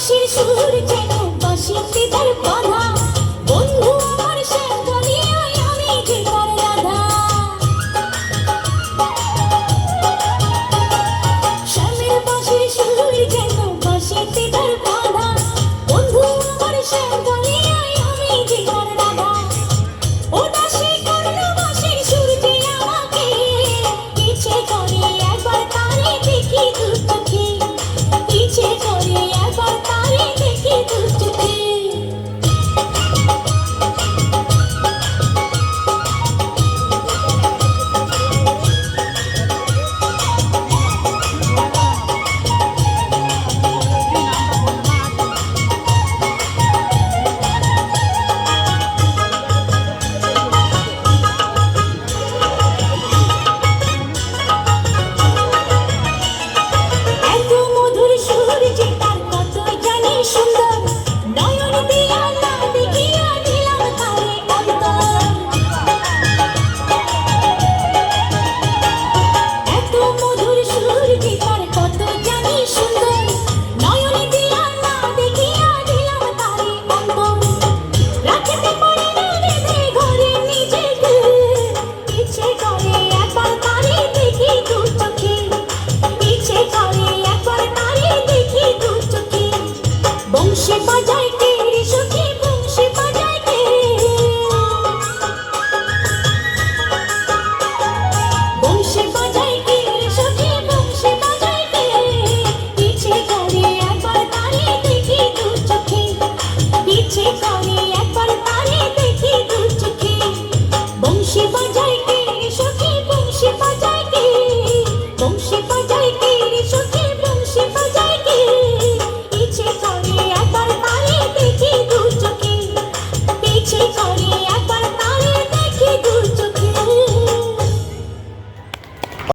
বাঁশির সুর যেন বাঁশিতে তার বাঁধা, বন্ধু আমার শ্যামকালিয়ায় আমি যে তার রাধা। শ্যামের বাঁশির সুর যেন বাঁশিতে তার বাঁধা, বন্ধু আমার শ্যামকালিয়ায় আমি যে তার রাধা। ও দাসী করলো বাঁশির সুর যে আমাকে, ইচ্ছে করে একবার তারে দেখি দু চোখে, ইচ্ছে করে একবার তারে দেখি দু চোখে। এত মধুর সুর যে তার কত জানি সুন্দর, নয়ন দিয়া না দেখিয়া দিলাম তারে অন্তর। এত মধুর সুর যে তার কত জানি সুন্দর, নয়ন দিয়া না দেখিয়া দিলাম তারে অন্তর। রাখতে পারি না বেঁধে ঘরে নিজেকে, ইচ্ছে করে একবার তারে দেখি দু চোখে, ইচ্ছে করে একবার তারে দেখি দু চোখে। বংশী বাজায়